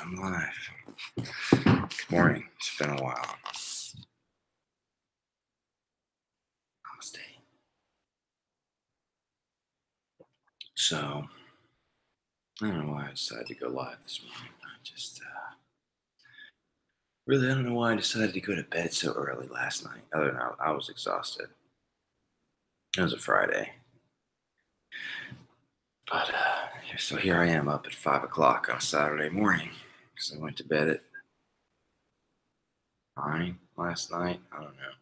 I'm live. Good morning. It's been a while. Namaste. So, I don't know why I decided to go live this morning. I don't know why I decided to go to bed so early last night. Other than I was exhausted. It was a Friday. But, so here I am up at 5 o'clock on a Saturday morning. Because I went to bed at 9 last night. I don't know.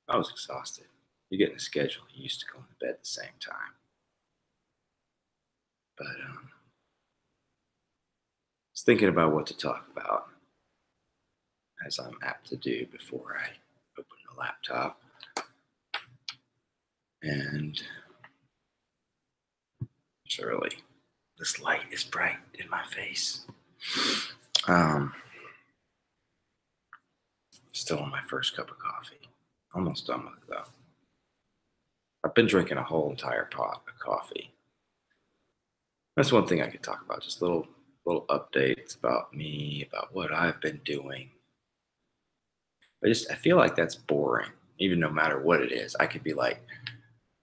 I was exhausted. You get in a schedule, you used to go to bed at the same time. But I was thinking about what to talk about, as I'm apt to do before I open the laptop. And it's early. This light is bright in my face. Still on my first cup of coffee. Almost done with it though. I've been drinking a whole entire pot of coffee. That's one thing I could talk about. Just little updates about me, about what I've been doing. I feel like that's boring. Even no matter what it is, I could be like,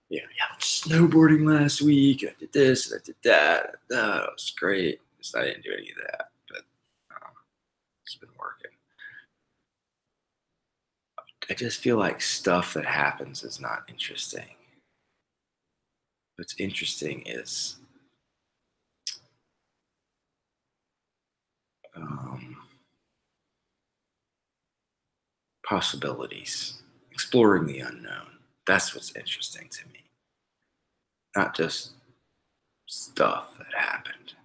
yeah, I went snowboarding last week. I did this, and I did that. That was great. I didn't do any of that, but it's been working. I just feel like stuff that happens is not interesting. What's interesting is possibilities, exploring the unknown. That's what's interesting to me. Not just stuff that happened,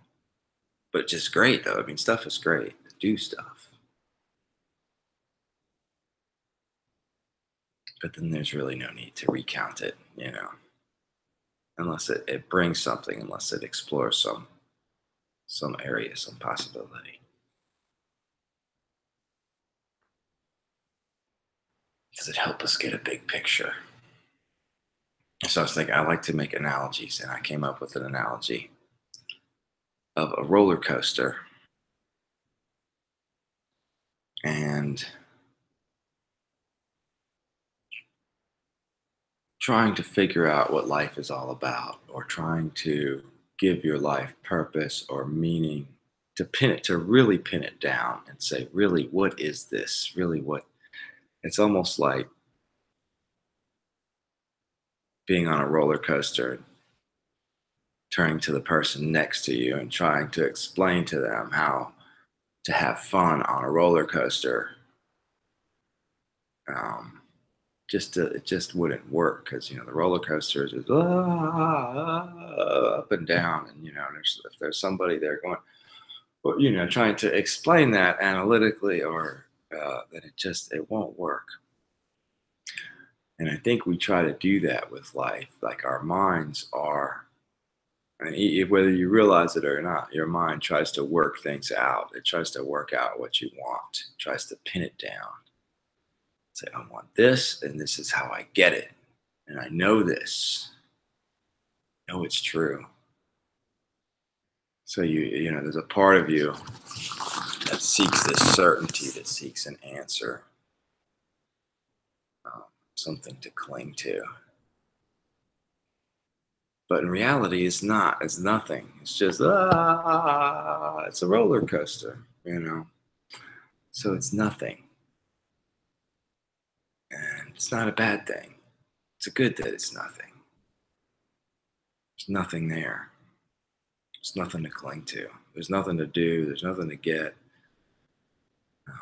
but just great though. I mean, stuff is great. Do stuff. But then there's really no need to recount it, unless it brings something, unless it explores some area, some possibility. Does it help us get a big picture? So I was thinking, I like to make analogies, and I came up with an analogy of a roller coaster and trying to figure out what life is all about, or trying to give your life purpose or meaning, to really pin it down and say, really, what is this? Really, what? It's almost like being on a roller coaster, turning to the person next to you and trying to explain to them how to have fun on a roller coaster. It just wouldn't work, because the roller coaster is just up and down, and if there's somebody there going, well, trying to explain that analytically, or then it won't work. And I think we try to do that with life. Like, our minds are, and whether you realize it or not, your mind tries to work things out. It tries to work out what you want. It tries to pin it down. Say, I want this, and this is how I get it. And I know this. I know it's true. So there's a part of you that seeks this certainty, that seeks an answer, something to cling to. But in reality, it's not. It's nothing. It's just it's a roller coaster, So it's nothing, and it's not a bad thing. It's a good that it's nothing. There's nothing there. There's nothing to cling to. There's nothing to do. There's nothing to get. No.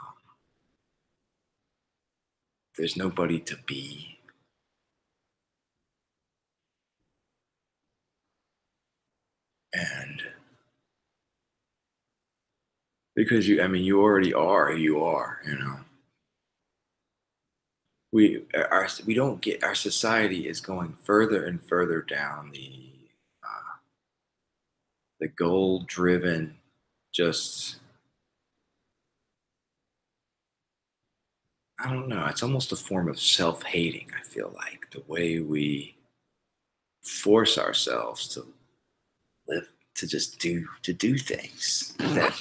There's nobody to be. And because you already are who you are, We don't get, our society is going further and further down the goal driven, just, I don't know, it's almost a form of self-hating. I feel like the way we force ourselves to live, to just do things that,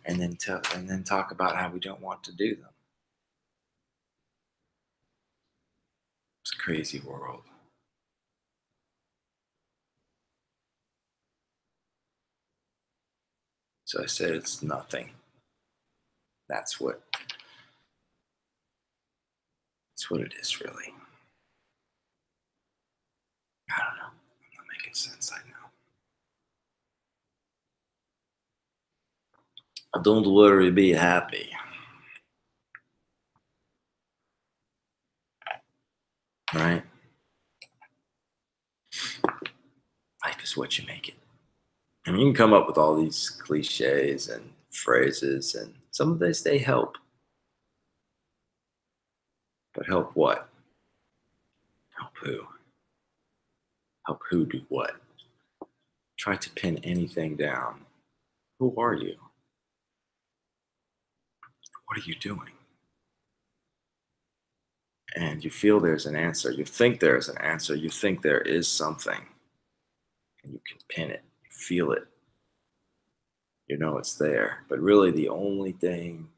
and then talk about how we don't want to do them. It's a crazy world. So I said it's nothing. That's what it is, really. I don't know. I'm not making sense, I know. Don't worry, be happy. Right? Life is what you make it. I mean, you can come up with all these cliches and phrases, and some of this they help. But help what? Help who? Help who do what? Try to pin anything down. Who are you? What are you doing? And you feel there's an answer. You think there's an answer. You think there is something. And you can pin it. You feel it. You know it's there. But really the only thing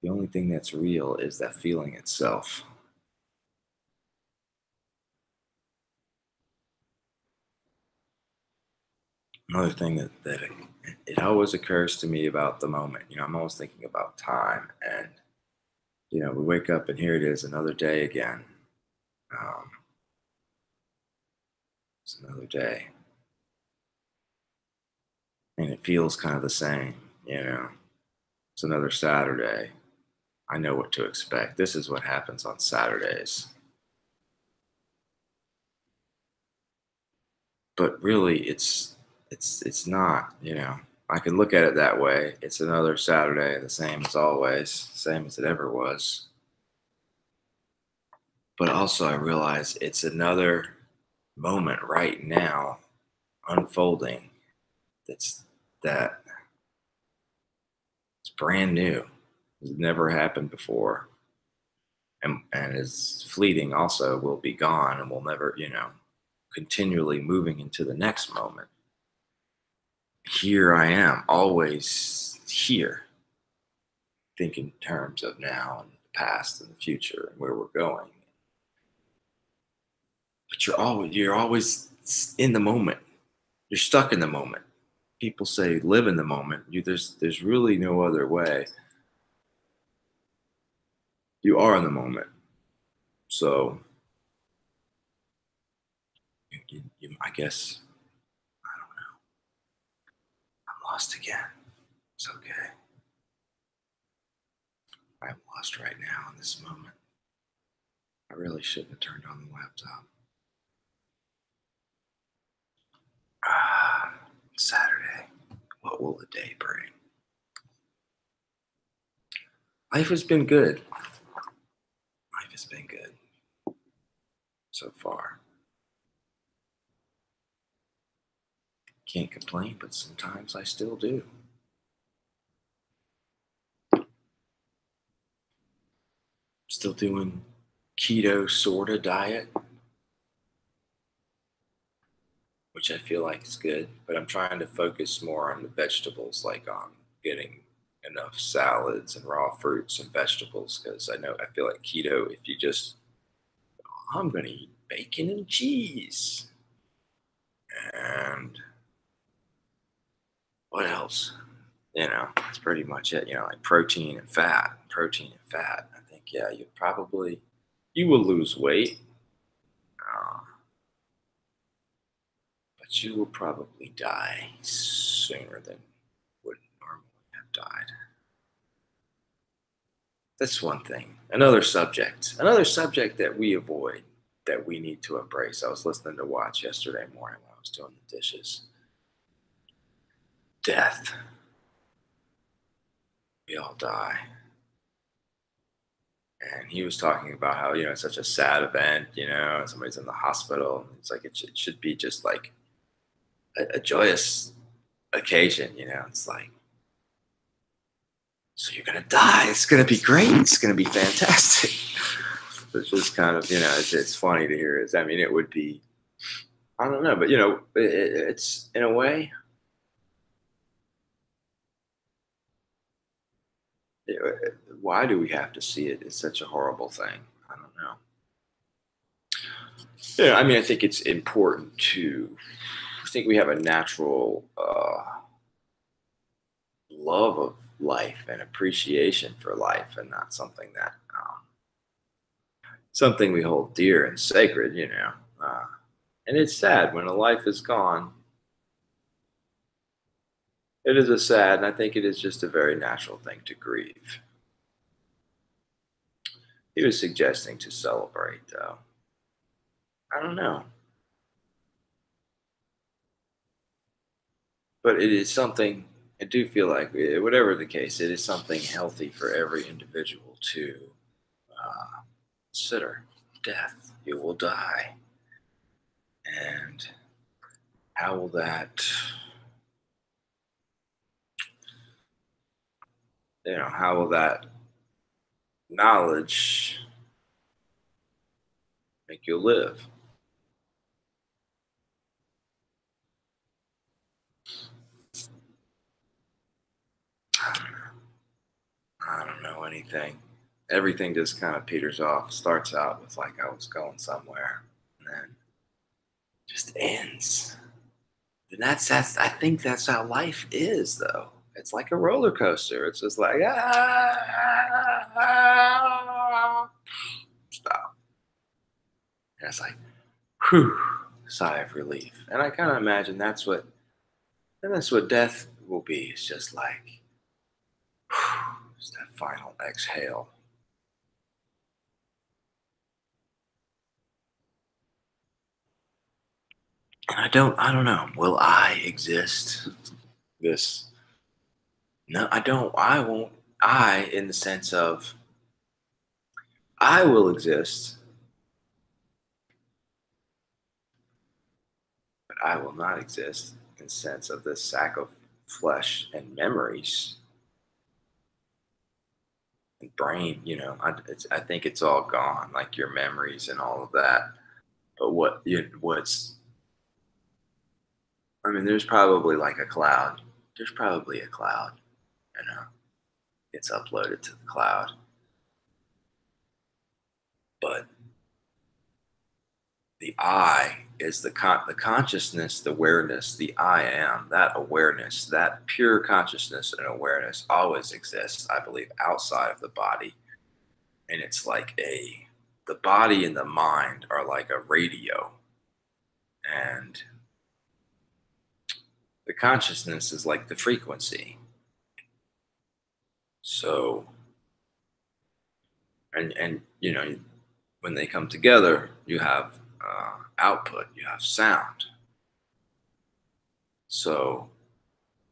that's real is that feeling itself. Another thing that it always occurs to me about the moment. I'm always thinking about time, and we wake up and here it is, another day again. Um, it's another day, and it feels kind of the same. It's another Saturday. I know what to expect. This is what happens on Saturdays. But really, it's not. I can look at it that way. It's another Saturday, the same as always, same as it ever was. But also, I realize it's another moment right now unfolding. That it's brand new. It's never happened before, and is fleeting. Also, will be gone, and will never. Continually moving into the next moment. Here I am, always here, thinking in terms of now and the past and the future and where we're going. But you're always in the moment. You're stuck in the moment. People say live in the moment. There's really no other way. You are in the moment. So I guess I don't know. I'm lost again. It's okay. I'm lost right now in this moment. I really shouldn't have turned on the laptop. Ah, Saturday. What will the day bring? Life has been good. Life has been good so far. Can't complain, but sometimes I still do. Still doing keto sorta diet, which I feel like is good, but I'm trying to focus more on the vegetables, like on getting enough salads and raw fruits and vegetables, because I feel like keto, if you just, I'm going to eat bacon and cheese. And what else? That's pretty much it. Like protein and fat. Protein and fat. I think, yeah, you will lose weight, uh, but you will probably die sooner than would normally have died. That's one thing. Another subject that we avoid, that we need to embrace. I was listening to Watch yesterday morning when I was doing the dishes. Death. We all die. And he was talking about how, it's such a sad event, somebody's in the hospital. It's like it should be just like a joyous occasion. It's like, so you're gonna die. It's gonna be great. It's gonna be fantastic. It's just kind of, it's funny to hear. It would be. I don't know, but it's in a way. Why do we have to see it? It's such a horrible thing. I don't know. Yeah, I mean, I think it's important to. I think we have a natural love of life and appreciation for life, and not something that something we hold dear and sacred. And it's sad when a life is gone. It is a sad, and I think it is just a very natural thing to grieve. He was suggesting to celebrate, though. I don't know, but it is something. I do feel like, whatever the case, it is something healthy for every individual to uh, consider. Death. You will die, and how will that? How will that knowledge make you live? I don't know. I don't know anything. Everything just kind of peters off. Starts out with like I was going somewhere, and then just ends. And that's I think that's how life is, though. It's like a roller coaster. It's just like stop. And it's like whew, sigh of relief. And I kind of imagine that's what death will be. It's just like it's that final exhale. And I don't know. Will I exist? This No, I don't. I won't. I, in the sense of I will exist, but I will not exist in the sense of this sack of flesh and memories and brain. I think it's all gone, like your memories and all of that. But what's? I mean, there's probably like a cloud. There's probably a cloud. You know, it's uploaded to the cloud, but the I is the consciousness, the awareness, the I am, that awareness, that pure consciousness and awareness always exists, I believe, outside of the body. And it's like the body and the mind are like a radio, and the consciousness is like the frequency. So, and when they come together, you have output, you have sound. So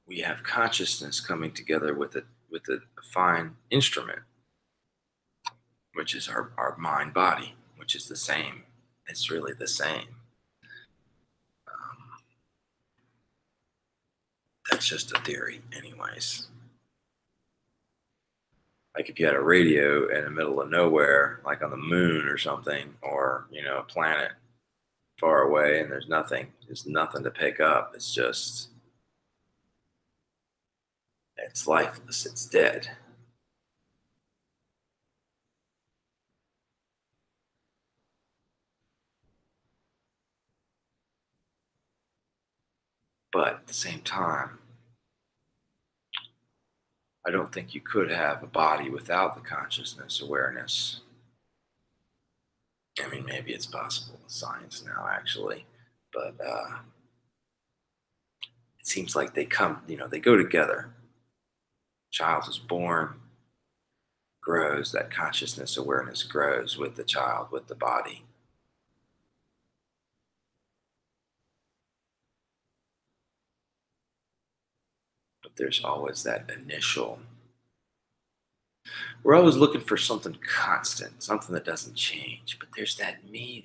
we have consciousness coming together with a fine instrument, which is our mind body, which is the same. It's really the same. Um, that's just a theory, anyways. Like if you had a radio in the middle of nowhere, like on the moon or something, or a planet far away, and there's nothing to pick up. It's lifeless. It's dead. But at the same time, I don't think you could have a body without the consciousness awareness. I mean, maybe it's possible with science now, actually, but it seems like they go together. Child is born, grows, that consciousness awareness grows with the child, with the body. But there's always that initial. We're always looking for something constant, something that doesn't change. But there's that me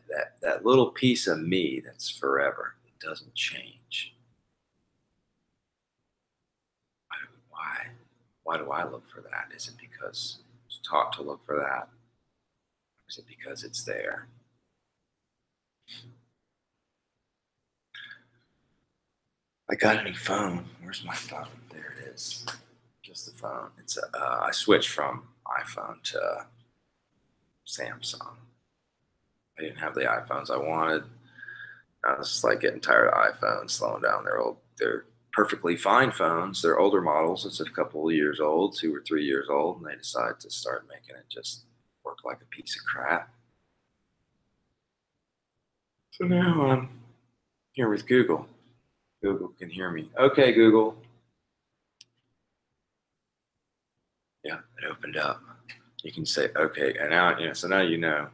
there, that little piece of me that's forever. It doesn't change. Why? Why do I look for that? Is it because I was taught to look for that? Or is it because it's there? I got a new phone. Where's my phone? There it is. Just the phone. It's I switched from iPhone to Samsung. I didn't have the iPhones I wanted. I was just like getting tired of iPhones slowing down. They're perfectly fine phones. They're older models. It's a couple of years old, 2 or 3 years old, and they decided to start making it just work like a piece of crap. So now I'm here with Google. Google can hear me. Okay, Google. Yeah, it opened up. You can say okay, and now so now you know.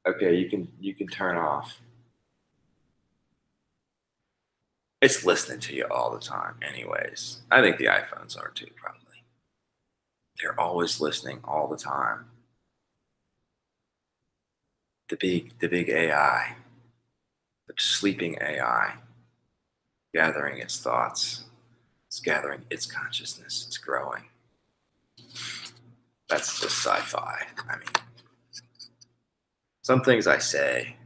Okay, you can turn off. It's listening to you all the time, anyways. I think the iPhones are too, probably. They're always listening all the time. The big AI, the sleeping AI, gathering its thoughts. It's gathering its consciousness. It's growing. That's just sci-fi. I mean, some things I say,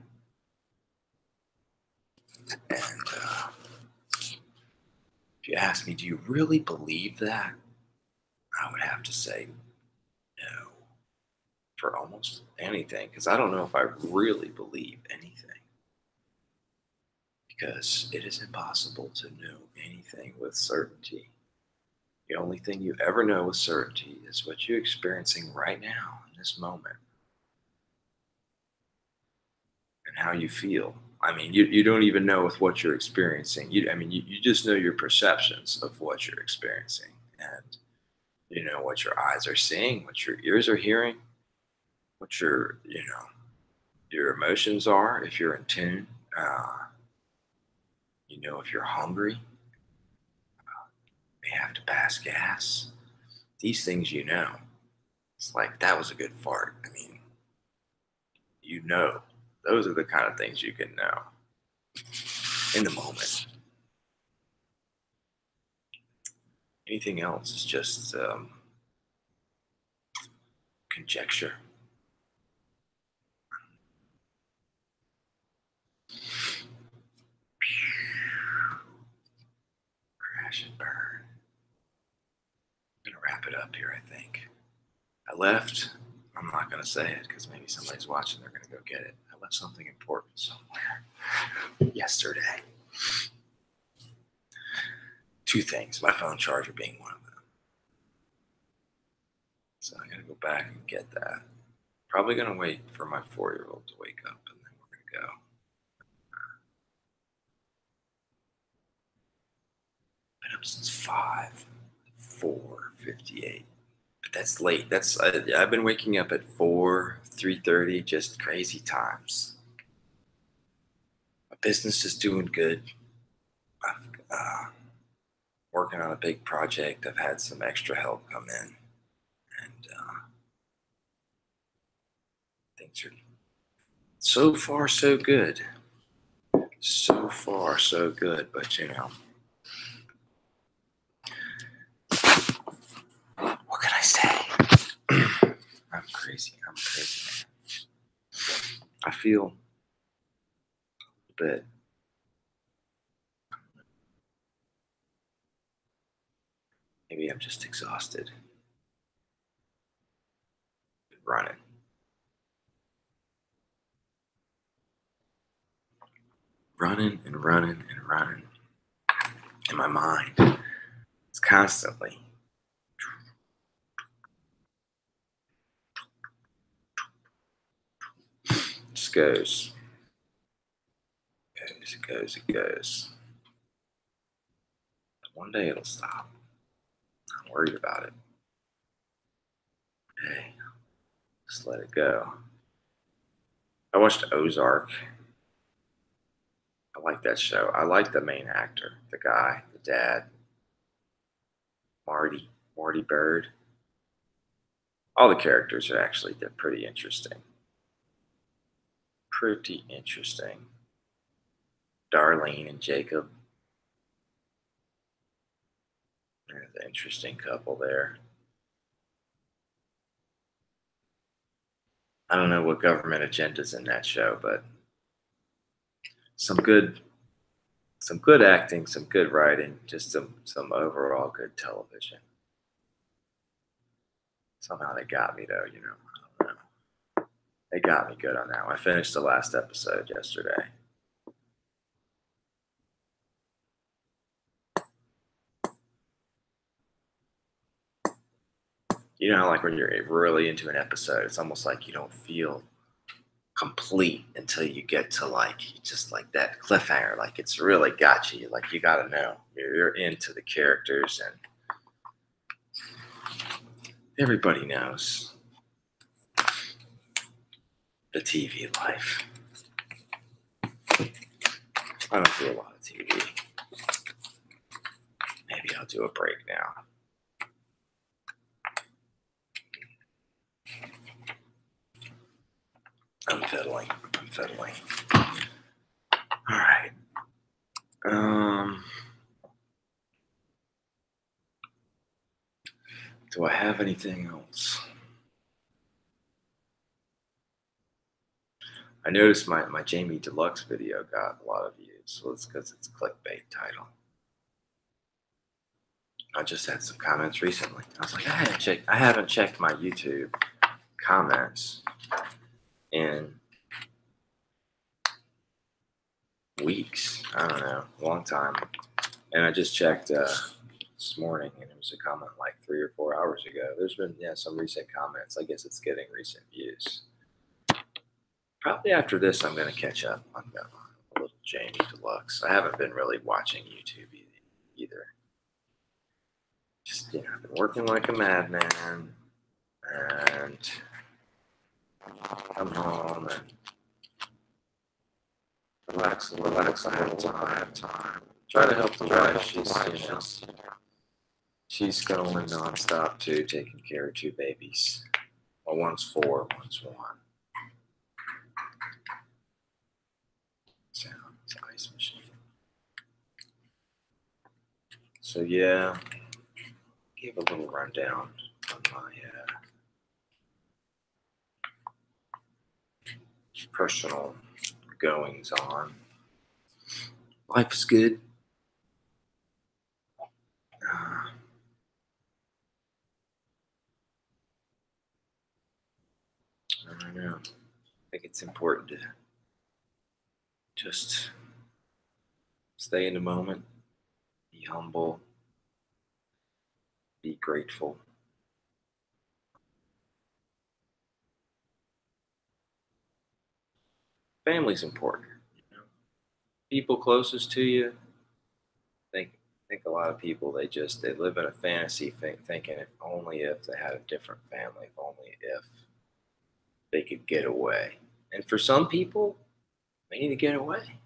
and if you ask me, do you really believe that? I would have to say no for almost anything, because I don't know if I really believe anything. Because it is impossible to know anything with certainty. The only thing you ever know with certainty is what you're experiencing right now in this moment and how you feel. I mean, you don't even know with what you're experiencing. You just know your perceptions of what you're experiencing. And you know what your eyes are seeing, what your ears are hearing, what your emotions are if you're in tune. You know if you're hungry, may have to pass gas. These things you know. It's like that was a good fart. I mean, you know, those are the kind of things you can know in the moment. Anything else is just conjecture. Crash and burn. I'm gonna wrap it up here, I think. I left. I'm not gonna say it because maybe somebody's watching. They're gonna go get it. I left something important somewhere yesterday. Two things. My phone charger being one of them. So I gotta go back and get that. Probably gonna wait for my 4-year-old to wake up, and then we're gonna go. Been up since 4:58. But that's late. I've been waking up at 3:30, just crazy times. My business is doing good. I'm working on a big project. I've had some extra help come in, and things are so far so good. So far so good, but what can I say? I'm crazy. I'm crazy, man. I feel a bit. Maybe I'm just exhausted. Running. Running and running and running in my mind. It's constantly just goes. One day it'll stop. Not worried about it. Hey, just let it go. I watched Ozark. I like that show. I like the main actor, the guy, the dad, Marty Bird. All the characters are actually they're pretty interesting. Pretty interesting. Darlene and Jacob. They're the interesting couple there. I don't know what government agenda's in that show, but some good some good acting, some good writing, just some overall good television. Somehow they got me though, you know. I don't know. They got me good on that one. I finished the last episode yesterday. You know, like when you're really into an episode, it's almost like you don't feel complete until you get to like just like that cliffhanger. Like it's really got you. Like you got to know you're into the characters, and everybody knows the TV life. I don't do a lot of TV. Maybe I'll do a break now. I'm fiddling. All right. Do I have anything else? I noticed my Jamie Deluxe video got a lot of views. Well, it's because it's a clickbait title. I just had some comments recently. I was like, I haven't checked my YouTube comments in weeks. I don't know, a long time. And I just checked this morning, and it was a comment like 3 or 4 hours ago. There's been some recent comments. I guess it's getting recent views. Probably after this, I'm going to catch up on a little Jamie Deluxe. I haven't been really watching YouTube either. Just, I've been working like a madman, and come home and relax. I have time. Try to help the wife. She's going nonstop too, taking care of 2 babies. Well, one's 4, one's 1. Sounds ice machine. So yeah, give a little rundown on my personal goings on. Life's good. I don't know. I think it's important to just stay in the moment, be humble, be grateful. Family's important. People closest to you. I think a lot of people they live in a fantasy thinking if they had a different family, if only if they could get away. And for some people, they need to get away.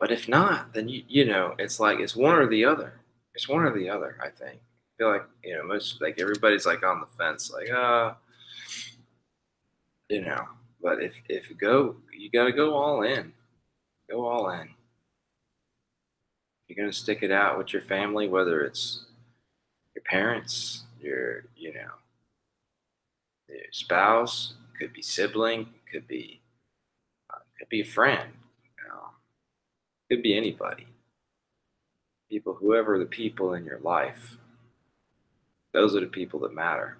But if not, then it's like it's one or the other. It's one or the other, I think. I feel like, most like everybody's like on the fence, like, but if you gotta go all in. Go all in. You're gonna stick it out with your family, whether it's your parents, your spouse, could be sibling, could be a friend, could be anybody. Whoever the people in your life, those are the people that matter.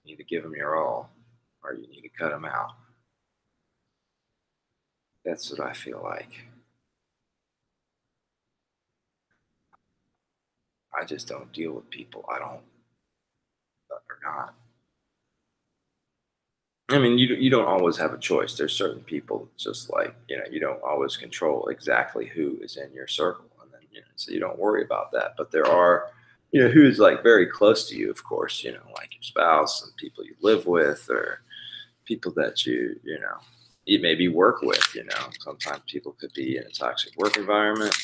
You need to give them your all, or you need to cut them out. That's what I feel like. I just don't deal with people I don't or not. I mean, you don't always have a choice. There's certain people just like, you don't always control exactly who is in your circle. And then, so you don't worry about that. But there are, who's like very close to you, of course, like your spouse and people you live with or people that you maybe work with, Sometimes people could be in a toxic work environment.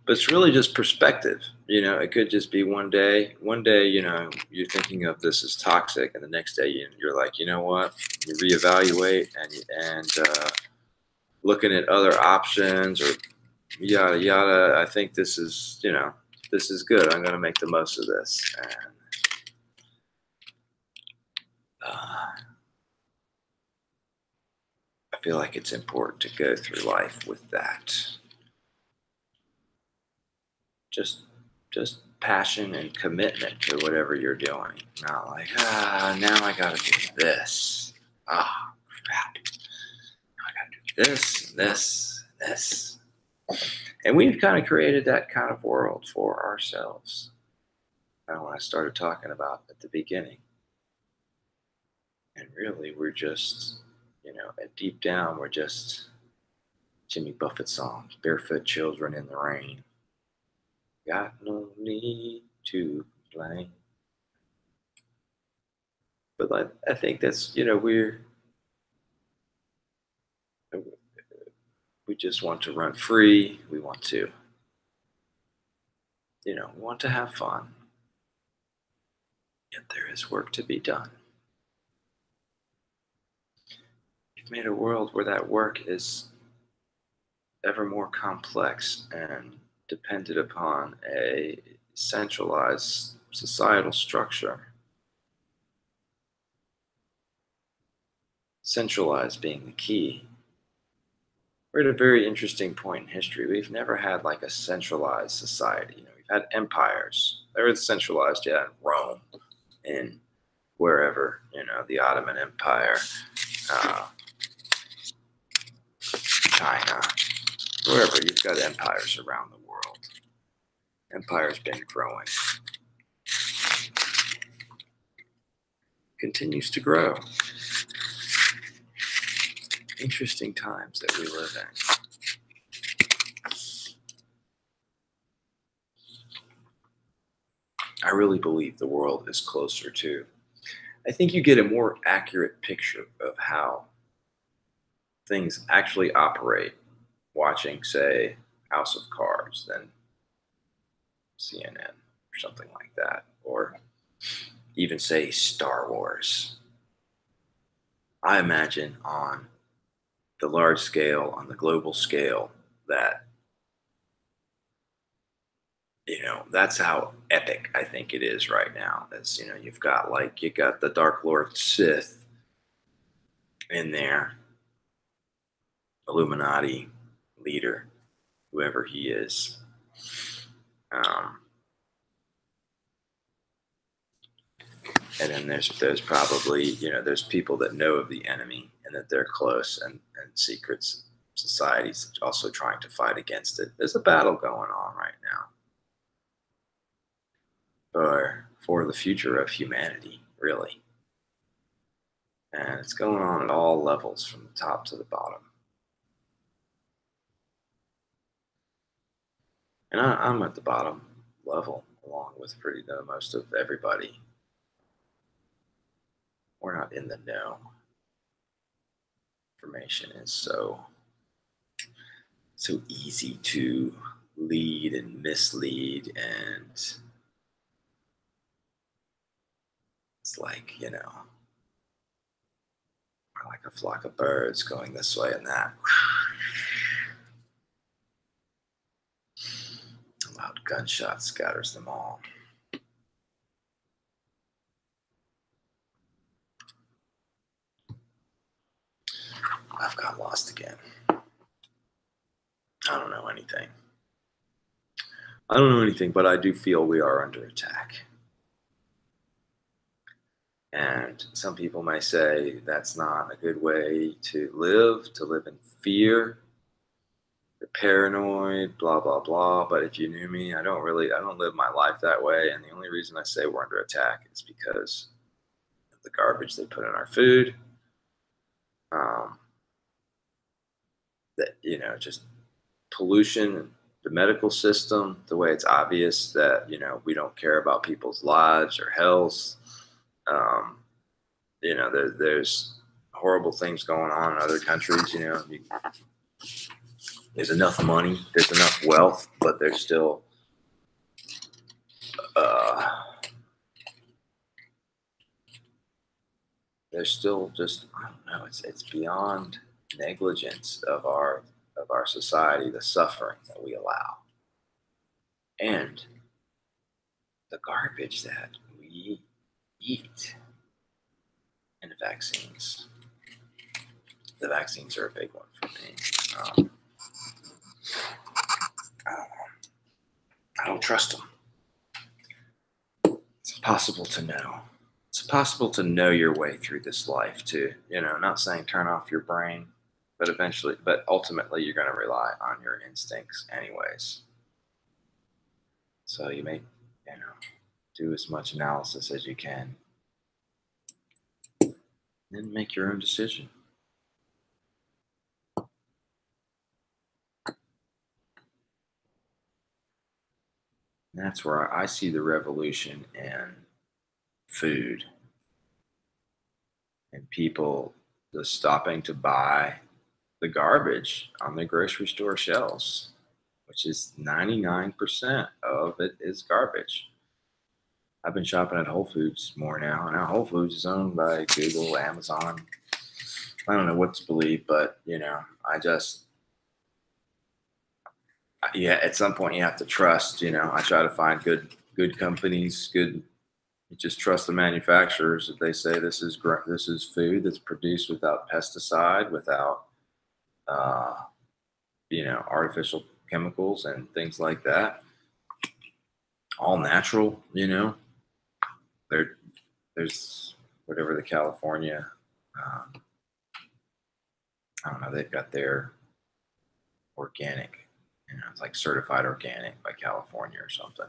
But it's really just perspective. It could just be one day, you're thinking of this as toxic, and the next day you're like, you know what? You reevaluate and looking at other options or yada yada. I think this is good. I'm going to make the most of this. And I feel like it's important to go through life with that. Just passion and commitment to whatever you're doing. Not like, now I gotta do this. Ah, crap. Now I gotta do this, this, this. And we've kind of created that kind of world for ourselves. Kind of what I started talking about at the beginning. And really, we're just, deep down, we're just Jimmy Buffett songs, barefoot children in the rain. Got no need to complain. But I think that's, we just want to run free. We want to, we want to have fun. Yet there is work to be done. We've made a world where that work is ever more complex and dependent upon a centralized societal structure. Centralized being the key. We're at a very interesting point in history. We've never had like a centralized society. We've had empires. They were centralized, yeah, in Rome, in wherever, the Ottoman Empire, uh, China, wherever. You've got empires around the world. Empire's been growing. Continues to grow. Interesting times that we live in. I really believe the world is closer to. I think you get a more accurate picture of how things actually operate watching, say, House of Cards than CNN or something like that, or even, say, Star Wars. I imagine on the large scale, on the global scale, that that's how epic I think it is right now. As you got the Dark Lord Sith in there, Illuminati leader, whoever he is. And then there's probably there's people that know of the enemy and that they're close, and secrets societies also trying to fight against it. There's a battle going on right now for the future of humanity, really. And it's going on at all levels, from the top to the bottom. And I'm at the bottom level, along with most of everybody. We're not in the know. Information is so easy to lead and mislead, and it's like, we're like a flock of birds going this way and that. A loud gunshot scatters them all. I've got lost again. I don't know anything. But I do feel we are under attack. And some people may say that's not a good way to live in fear. You're paranoid, blah, blah, blah. But if you knew me, I don't live my life that way. And the only reason I say we're under attack is because of the garbage they put in our food. That, just pollution and the medical system, the way it's obvious that, we don't care about people's lives or health. There's horrible things going on in other countries. There's enough money, there's enough wealth, but there's still just, I don't know. It's beyond negligence of our society, the suffering that we allow, and the garbage that we eat, and vaccines. the vaccines are a big one for me. Um, I don't know. I don't trust them. It's impossible to know. It's impossible to know your way through this life too. Not saying turn off your brain, but ultimately you're going to rely on your instincts anyways. So you may, do as much analysis as you can and make your own decision. And that's where I see the revolution in food and people just stopping to buy the garbage on the grocery store shelves, which is 99% of it is garbage. I've been shopping at Whole Foods more now. Now Whole Foods is owned by Google, Amazon. I don't know what to believe, but I just yeah, at some point you have to trust. I try to find good companies, good. You just trust the manufacturers. If they say this is food that's produced without pesticide, without uh, artificial chemicals and things like that, all natural. There, there's whatever the California. Um, I don't know. They've got their organic. It's like certified organic by California or something.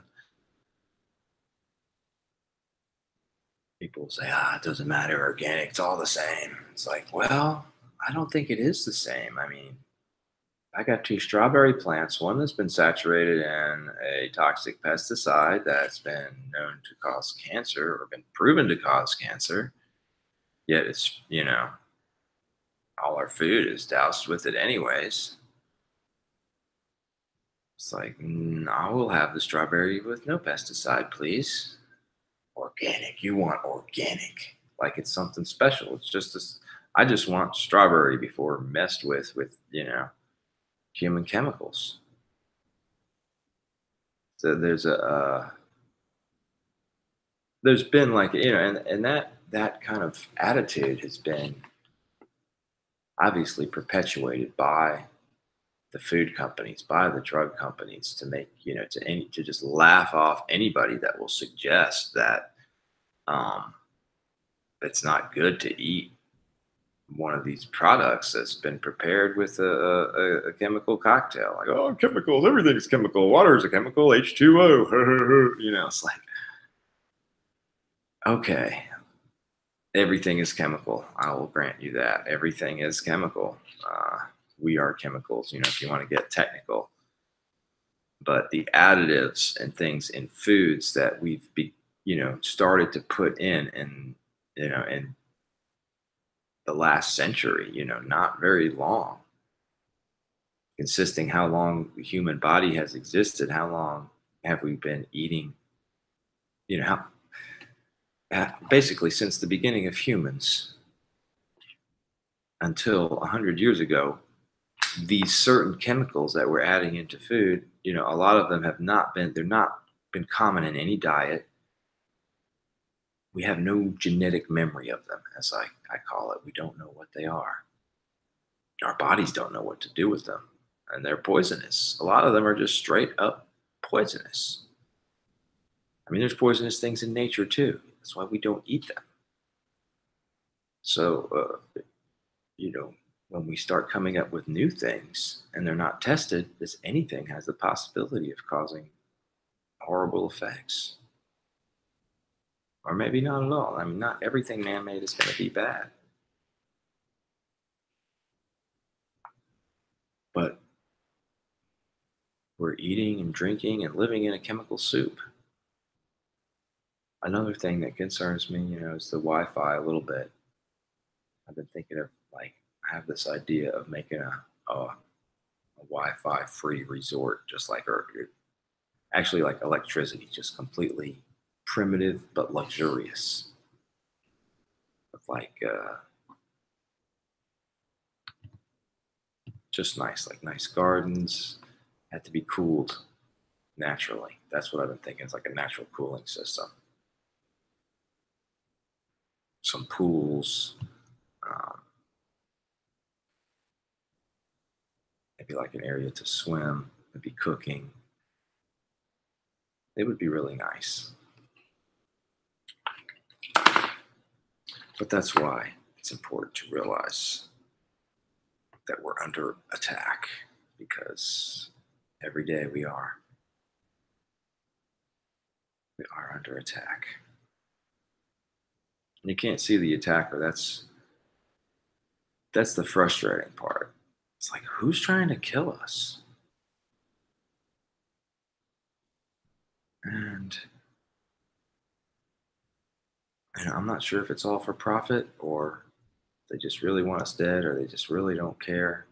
People say, it doesn't matter, organic, it's all the same. It's like, well, I don't think it is the same. I mean, I got two strawberry plants, one that's been saturated in a toxic pesticide that's been known to cause cancer or been proven to cause cancer. Yet all our food is doused with it anyways. It's like, I will have the strawberry with no pesticide, please. Organic. You want organic. Like it's something special. It's just this. I just want strawberry before messed with human chemicals. So there's been like and that kind of attitude has been obviously perpetuated by the food companies, by the drug companies to make to just laugh off anybody that will suggest that um, it's not good to eat one of these products that's been prepared with a chemical cocktail. Like, oh, chemicals, everything's chemical. Water is a chemical, H2O. It's like, okay, everything is chemical. I will grant you that. Everything is chemical. We are chemicals, if you want to get technical. But the additives and things in foods that started to put in the last century, not very long, consisting how long the human body has existed, how long have we been eating, basically since the beginning of humans until 100 years ago, these certain chemicals that we're adding into food, a lot of them they're not been common in any diet. We have no genetic memory of them, as I call it. We don't know what they are. Our bodies don't know what to do with them. And they're poisonous. A lot of them are just straight up poisonous. I mean, there's poisonous things in nature too. That's why we don't eat them. So, when we start coming up with new things and they're not tested, anything has the possibility of causing horrible effects. Or maybe not at all. I mean, not everything man made is going to be bad. But we're eating and drinking and living in a chemical soup. Another thing that concerns me, is the Wi-Fi a little bit. I've been thinking of I have this idea of making a Wi-Fi free resort, just like actually like electricity, just completely primitive but luxurious. With just nice, like nice gardens, had to be cooled naturally. That's what I've been thinking. It's like a natural cooling system. Some pools, um, maybe like an area to swim, maybe cooking. It would be really nice. But that's why it's important to realize that we're under attack, because every day we are under attack. And you can't see the attacker. That's the frustrating part. It's like, who's trying to kill us? And I'm not sure if it's all for profit, or they just really want us dead, or they just really don't care.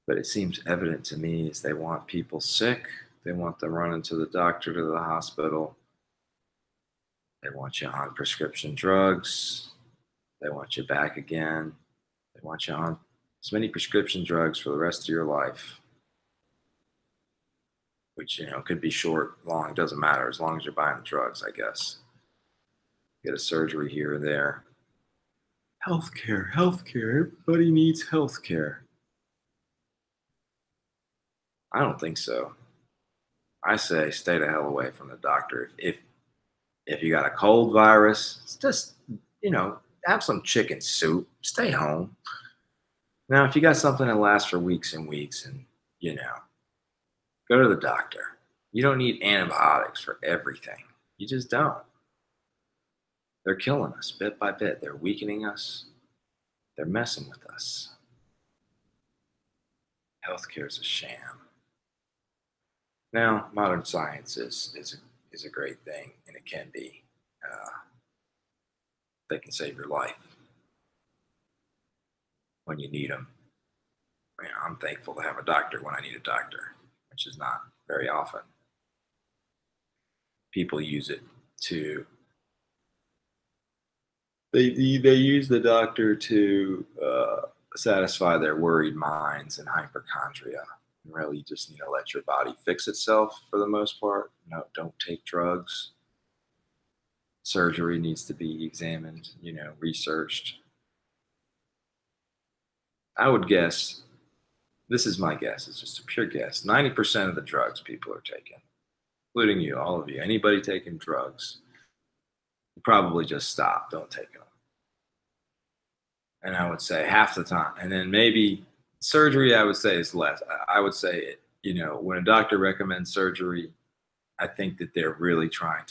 But it seems evident to me is they want people sick. They want them running to the doctor, to the hospital. They want you on prescription drugs. They want you back again. They want you on as many prescription drugs for the rest of your life, which, could be short, long, doesn't matter, as long as you're buying the drugs, I guess. Get a surgery here or there. Healthcare, healthcare. Everybody needs healthcare. I don't think so. I say stay the hell away from the doctor. If you got a cold virus, it's just, have some chicken soup. Stay home. Now, if you got something that lasts for weeks and weeks, and go to the doctor. You don't need antibiotics for everything. You just don't. They're killing us bit by bit. They're weakening us. They're messing with us. Healthcare is a sham. Now, modern science is a great thing, and it can be. They can save your life when you need them. I'm thankful to have a doctor when I need a doctor, which is not very often. People use it to they use the doctor to satisfy their worried minds and hypochondria. Really, you just need to let your body fix itself for the most part. No, don't take drugs. Surgery needs to be examined, researched. I would guess, this is my guess, it's just a pure guess, 90% of the drugs people are taking, including you, all of you, anybody taking drugs, probably just stop, don't take them. And I would say half the time. And then maybe surgery, I would say, is less. I would say, when a doctor recommends surgery, I think that they're really trying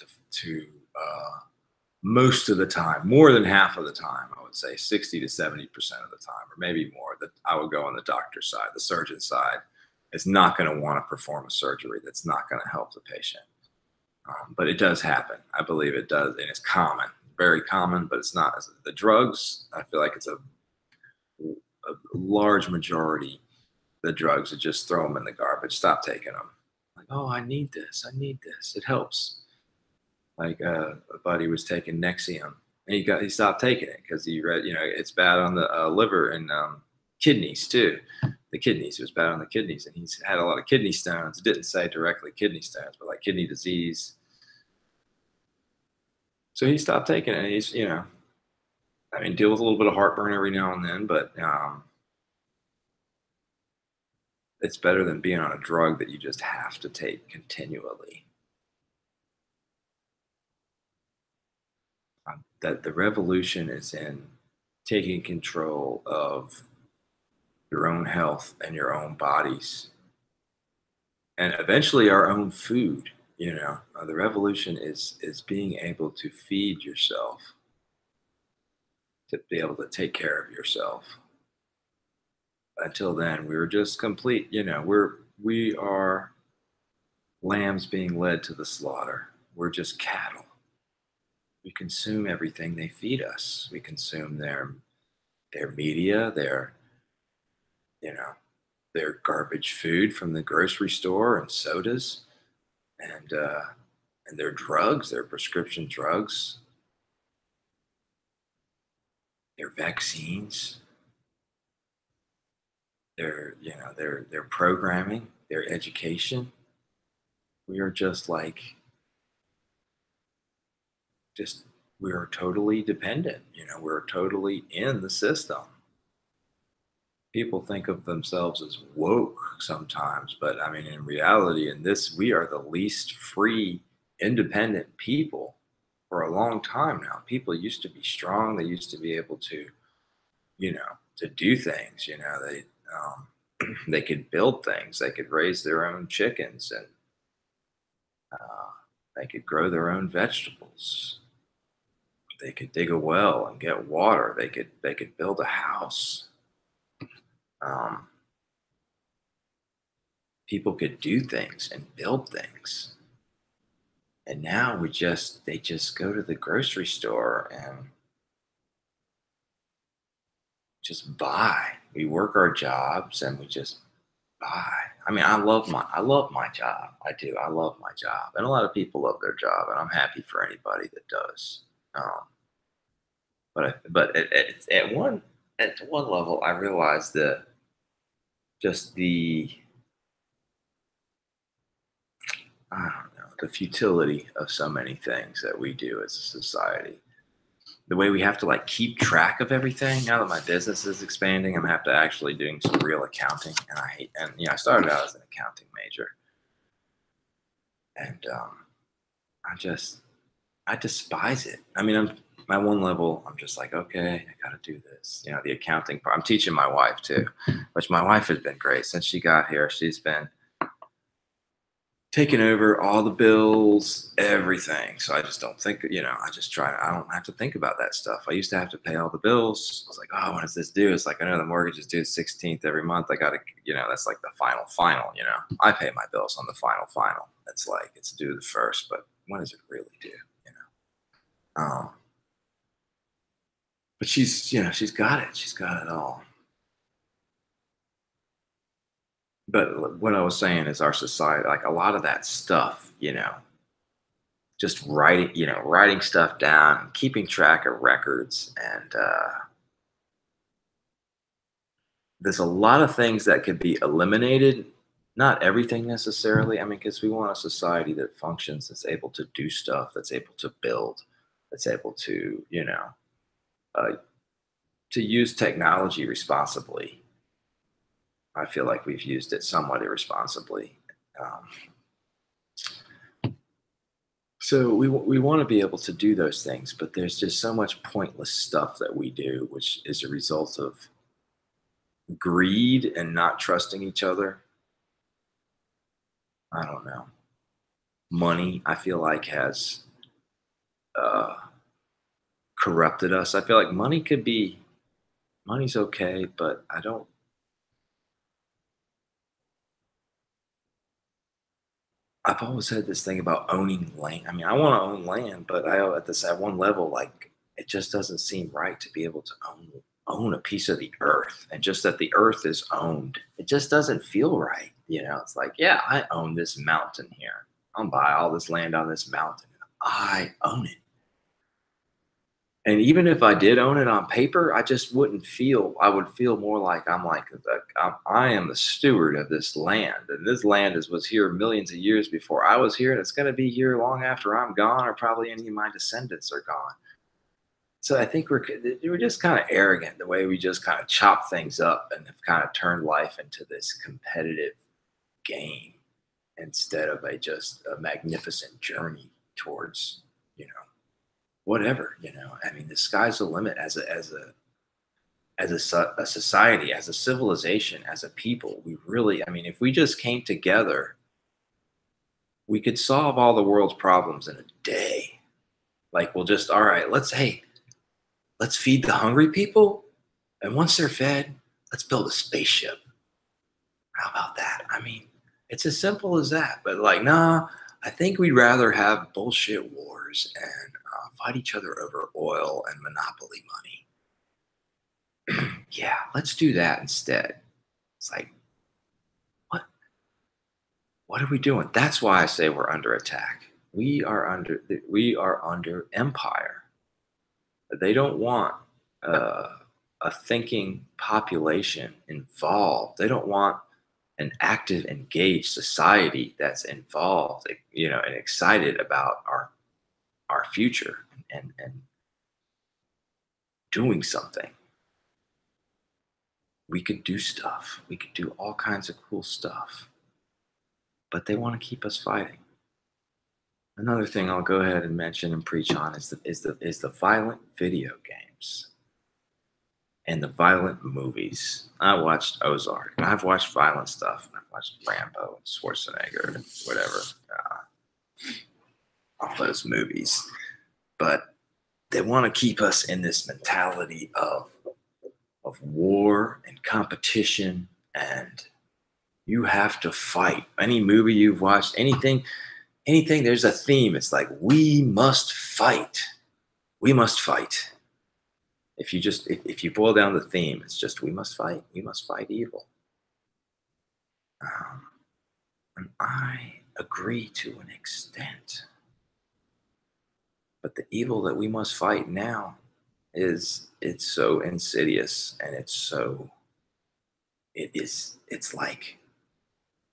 most of the time, more than half of the time, I would say 60 to 70% of the time, or maybe more, that I would go on the doctor's side. The surgeon side is not going to want to perform a surgery that's not going to help the patient. But it does happen. I believe it does. And it's common, very common, but it's not. The drugs, I feel like it's a large majority. The drugs are just throw them in the garbage. Stop taking them. Like, oh, I need this. I need this. It helps. Like a buddy was taking Nexium, and he stopped taking it because he read, it's bad on the liver and kidneys too. The kidneys, it was bad on the kidneys, and he's had a lot of kidney stones. It didn't say directly kidney stones, but like kidney disease. So he stopped taking it. And he's, deal with a little bit of heartburn every now and then, but it's better than being on a drug that you just have to take continually. That the revolution is in taking control of your own health and your own bodies, and eventually our own food. The revolution is being able to feed yourself, to be able to take care of yourself. Until then, we were just complete. We are lambs being led to the slaughter. We're just cattle. We consume everything they feed us. We consume their media, you know their garbage food from the grocery store, and sodas, and their drugs, their prescription drugs, their vaccines, their programming, their education. We are just we are totally dependent. We're totally in the system. people think of themselves as woke sometimes, but I mean, in reality, in this, we are the least free, independent people for a long time now. People used to be strong. They used to be able to, to do things. They could build things. They could raise their own chickens, and uh, they could grow their own vegetables. They could dig a well and get water. They could build a house. Um, People could do things and build things. And now they just go to the grocery store and just buy. We work our jobs and we just buy. I mean, I love my job. I do. I love my job. And a lot of people love their job, and I'm happy for anybody that does. Um, but at one level, I realized that just I don't know, the futility of so many things that we do as a society. The way we have to like keep track of everything. Now that my business is expanding, I'm gonna have to actually doing some real accounting, and I hate. And I started out as an accounting major, and I despise it. I mean, I'm my one level. I'm just like, okay, I got to do this. The accounting part. I'm teaching my wife too, which my wife has been great since she got here. She's been taking over all the bills, everything. So I just don't think, I just try to, I don't have to think about that stuff. I used to have to pay all the bills. I was like, oh, when does this due? It's like, I know the mortgage is due 16th every month. I got to, that's like the final. I pay my bills on the final. It's like, it's due the first, but when does it really due? You know? But she's got it. She's got it all. But what I was saying is our society, like a lot of that stuff, just writing stuff down and keeping track of records. And there's a lot of things that could be eliminated. Not everything necessarily. I mean, because we want a society that functions, that's able to do stuff, that's able to build, that's able to, uh, to use technology responsibly. I feel like we've used it somewhat irresponsibly. Um, so we want to be able to do those things, but there's just so much pointless stuff that we do, which is a result of greed and not trusting each other. I don't know. Money, I feel like, has uh, corrupted us. I feel like money's okay, but I don't. I've always had this thing about owning land. I mean, I want to own land, but at one level, like it just doesn't seem right to be able to own a piece of the earth, and just that the earth is owned. It just doesn't feel right. It's like, yeah, I own this mountain here. I'll buy all this land on this mountain. I own it. And even if I did own it on paper, I just wouldn't feel. I would feel more like I am the steward of this land, and this land was here millions of years before I was here, and it's going to be here long after I'm gone, or probably any of my descendants are gone. So I think we're just kind of arrogant the way we just kind of chop things up and have kind of turned life into this competitive game instead of a magnificent journey towards you know whatever. I mean, the sky's the limit as a society, as a civilization, as a people. We really, I mean, if we just came together, we could solve all the world's problems in a day. Like, we'll just, all right, let's feed the hungry people, and once they're fed, let's build a spaceship. How about that? I mean, it's as simple as that. But like, nah, I think we'd rather have bullshit wars and fight each other over oil and monopoly money. Yeah, let's do that instead. It's like, what? What are we doing? That's why I say we're under attack. We are under empire. They don't want uh, a thinking population involved. They don't want an active, engaged society that's involved, and excited about our future and doing something. We could do stuff. We could do all kinds of cool stuff, but they want to keep us fighting. Another thing I'll go ahead and mention and preach on is the violent video games and the violent movies. I watched Ozark, and I've watched violent stuff. I've watched Rambo and Schwarzenegger and whatever, all those movies. But they want to keep us in this mentality of war and competition, and you have to fight. Any movie you've watched, anything, there's a theme. It's like we must fight. We must fight. If you boil down the theme, it's just we must fight. We must fight evil. Um, and I agree to an extent. But the evil that we must fight now it's so insidious, and it's like,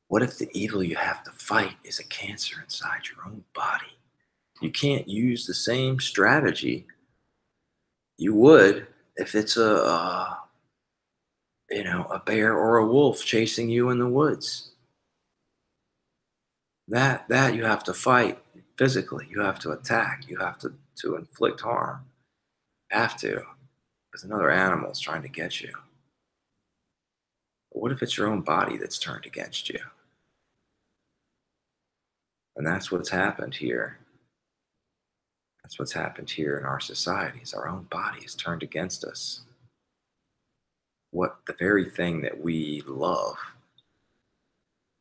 what if the evil you have to fight is a cancer inside your own body? You can't use the same strategy you would if it's a bear or a wolf chasing you in the woods. That you have to fight physically. You have to attack. You have to inflict harm. Have to, because another animal's trying to get you. But what if it's your own body that's turned against you? And that's what's happened here. That's what's happened here in our societies. Our own body is turned against us. What the very thing that we love,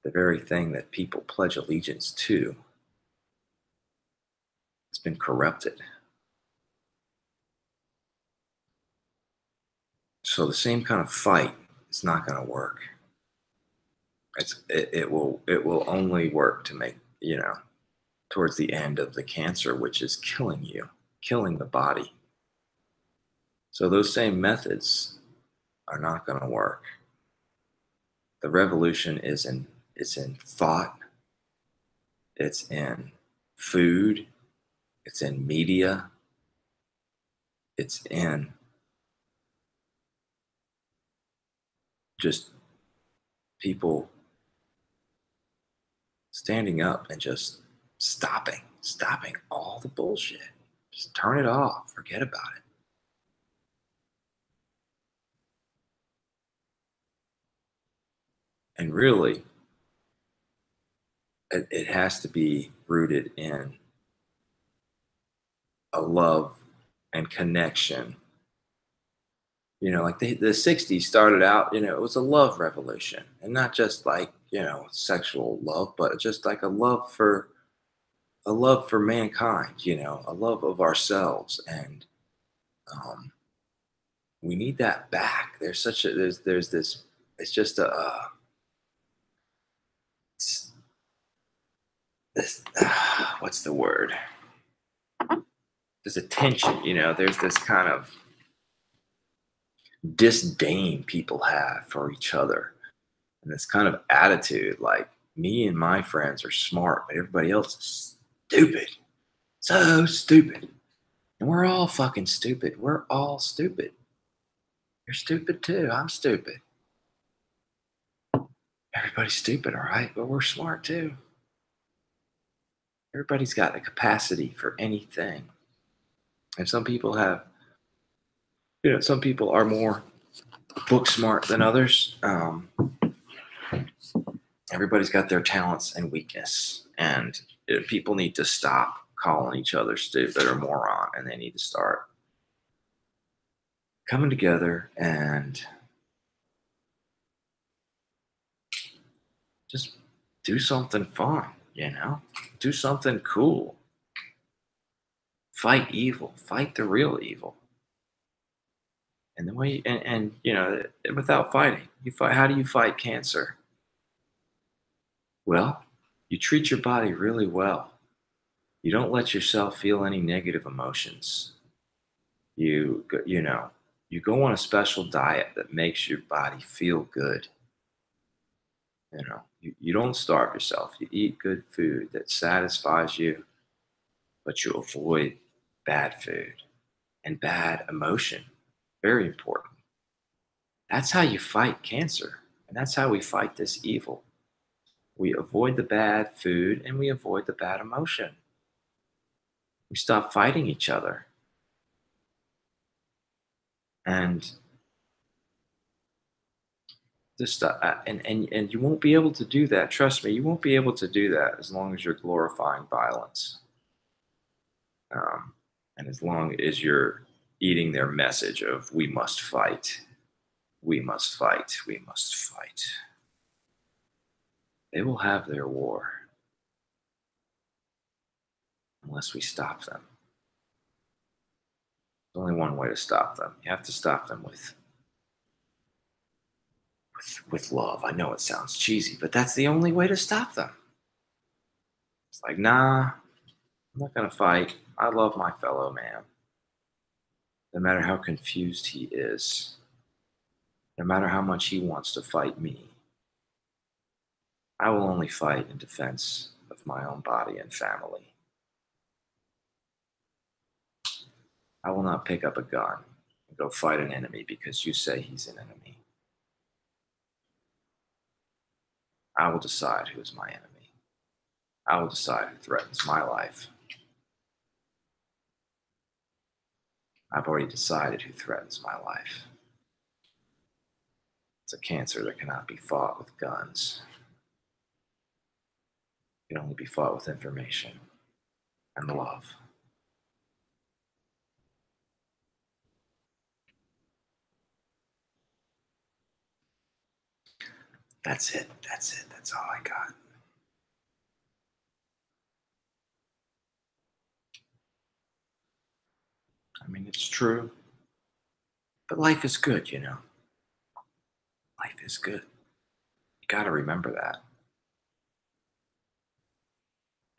the very thing that people pledge allegiance to, has been corrupted. So the same kind of fight is not going to work. It will only work to make, towards the end of the cancer, which is killing you, killing the body. So those same methods are not going to work. The revolution it's in thought, it's in food, it's in media, it's in just people standing up and just stopping all the bullshit. Just turn it off, forget about it. And really, it has to be rooted in a love and connection. Like the 60s started out, it was a love revolution, and not just like, sexual love, but just like a love for mankind, a love of ourselves. And um, we need that back. There's this, it's just it's this, what's the word? There's a tension, there's this kind of disdain people have for each other, and this kind of attitude like, me and my friends are smart, but everybody else is stupid. So stupid. And we're all fucking stupid. We're all stupid. You're stupid too. I'm stupid. Everybody's stupid, all right? But we're smart too. Everybody's got the capacity for anything. And some people are more book smart than others. Everybody's got their talents and weakness. And people need to stop calling each other stupid or moron, and they need to start coming together and just do something fun, do something cool. Fight evil, fight the real evil. And the way, without fighting, how do you fight cancer? Well, you treat your body really well. You don't let yourself feel any negative emotions. You go on a special diet that makes your body feel good. You don't starve yourself. You eat good food that satisfies you, but you avoid bad food and bad emotion. Very important. That's how you fight cancer. And that's how we fight this evil. We avoid the bad food and we avoid the bad emotion. We stop fighting each other. And just and you won't be able to do that. Trust me, you won't be able to do that as long as you're glorifying violence, and as long as you're eating their message of "we must fight, we must fight, we must fight." They will have their war unless we stop them. There's only one way to stop them. You have to stop them with love. I know it sounds cheesy, but that's the only way to stop them. It's like, nah, I'm not gonna fight. I love my fellow man, no matter how confused he is, no matter how much he wants to fight me. I will only fight in defense of my own body and family. I will not pick up a gun and go fight an enemy because you say he's an enemy. I will decide who is my enemy. I will decide who threatens my life. I've already decided who threatens my life. It's a cancer that cannot be fought with guns. It can only be fought with information and love. That's it. That's it. That's all I got. I mean, it's true, but life is good, you know. Life is good. You got to remember that.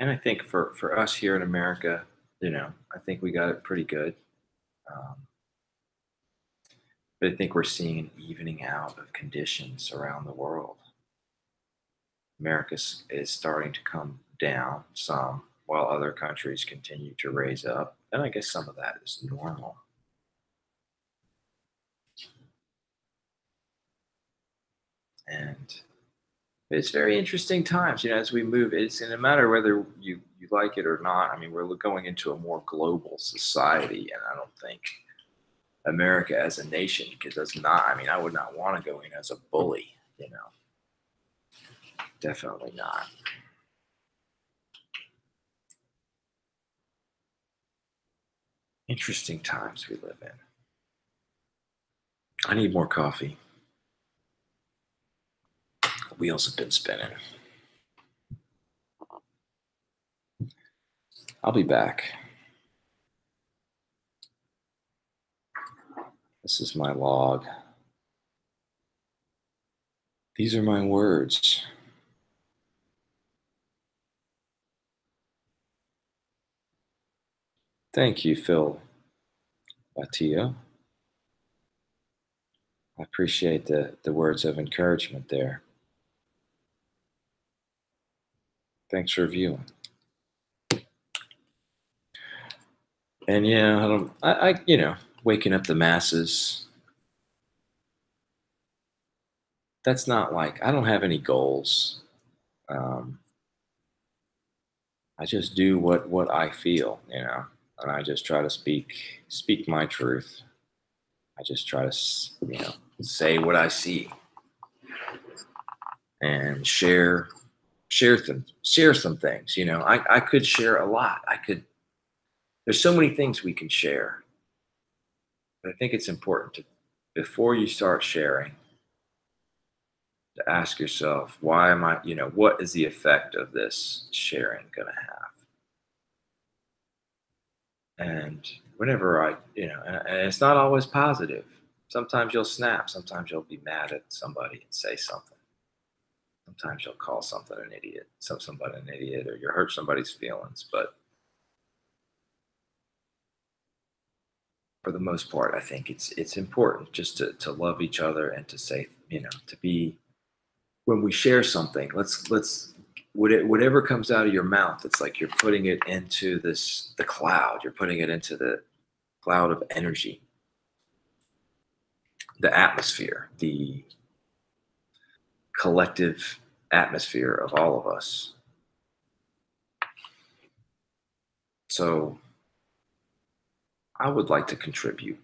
And I think for us here in America, I think we got it pretty good. Um, but I think we're seeing an evening out of conditions around the world. America is starting to come down some, while other countries continue to raise up. And I guess some of that is normal. And it's very interesting times, as we move. It's in a matter whether you like it or not. I mean, we're going into a more global society, and I don't think America as a nation does not. I mean, I would not want to go in as a bully. Definitely not. Interesting times we live in. I need more coffee. The wheels have been spinning. I'll be back. This is my log. These are my words. Thank you, Phil Batillo. I appreciate the words of encouragement there. Thanks for viewing. And yeah, waking up the masses. That's not like I don't have any goals. Um, I just do what I feel, and I just try to speak my truth. I just try to say what I see and share some things. I could share a lot. I could. There's so many things we can share, but I think it's important to before you start sharing to ask yourself, why am I, what is the effect of this sharing going to have? And whenever and it's not always positive. Sometimes you'll snap. Sometimes you'll be mad at somebody and say something. Sometimes you'll call something an idiot, somebody an idiot, or you hurt somebody's feelings. But for the most part, I think it's important just to love each other and to say, to be when we share something, whatever comes out of your mouth, it's like you're putting it into the cloud. You're putting it into the cloud of energy. the atmosphere, the collective atmosphere of all of us. So I would like to contribute.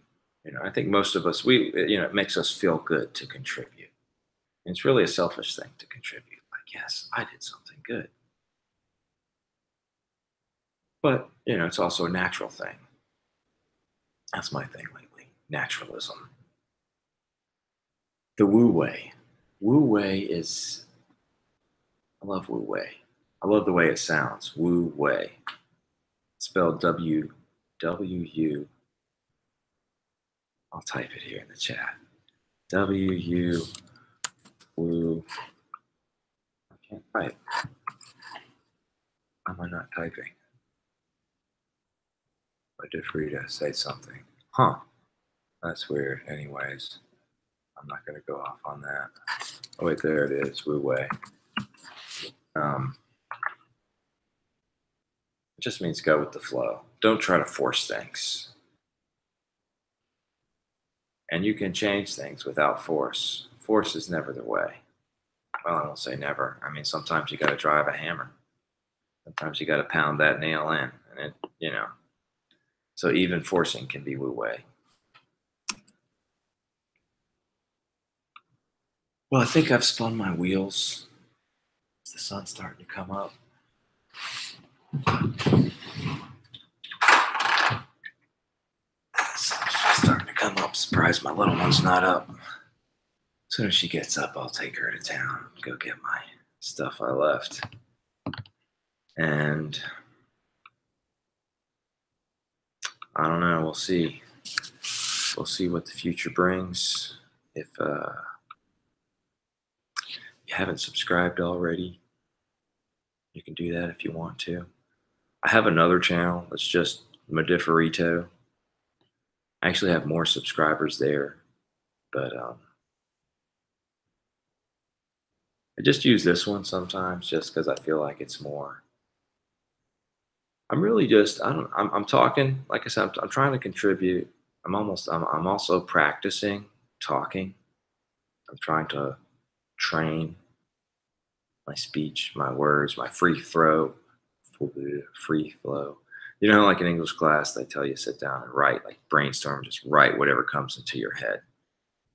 I think most of us, it makes us feel good to contribute. And it's really a selfish thing to contribute. Like, yes, I did something good. But, it's also a natural thing. That's my thing lately. Naturalism. The Wu Wei. Wu Wei is, I love Wu Wei. I love the way it sounds. Wu Wei. Spelled W I'll type it here in the chat. W Wu. I can't type. Why am I not typing? But did Frida say something? Huh. That's weird. Anyways, I'm not going to go off on that. Oh, wait, there it is. Wu Wei. It just means go with the flow. Don't try to force things. And you can change things without force. Force is never the way. Well, I don't say never. I mean, sometimes you got to drive a hammer. Sometimes you got to pound that nail in. And so even forcing can be Wu Wei. Well, I think I've spun my wheels. Is the sun starting to come up? The sun's just starting to come up. Surprised my little one's not up. As soon as she gets up, I'll take her to town, go get my stuff I left. And I don't know. We'll see. We'll see what the future brings. If you haven't subscribed already, you can do that if you want to. I have another channel that's just Modiferito. I actually have more subscribers there, but I just use this one sometimes just because I feel like it's more. I'm really just I'm talking, like I said, I'm trying to contribute. I'm also practicing talking. I'm trying to train my speech, my words, my free flow. Like in English class, they tell you sit down and write, like brainstorm, just write whatever comes into your head.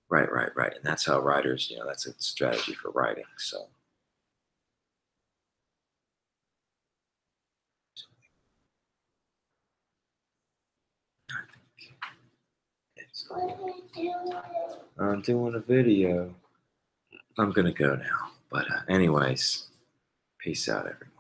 Right. And that's how writers, that's a strategy for writing. So I'm doing a video. I'm going to go now. But anyways, peace out, everybody.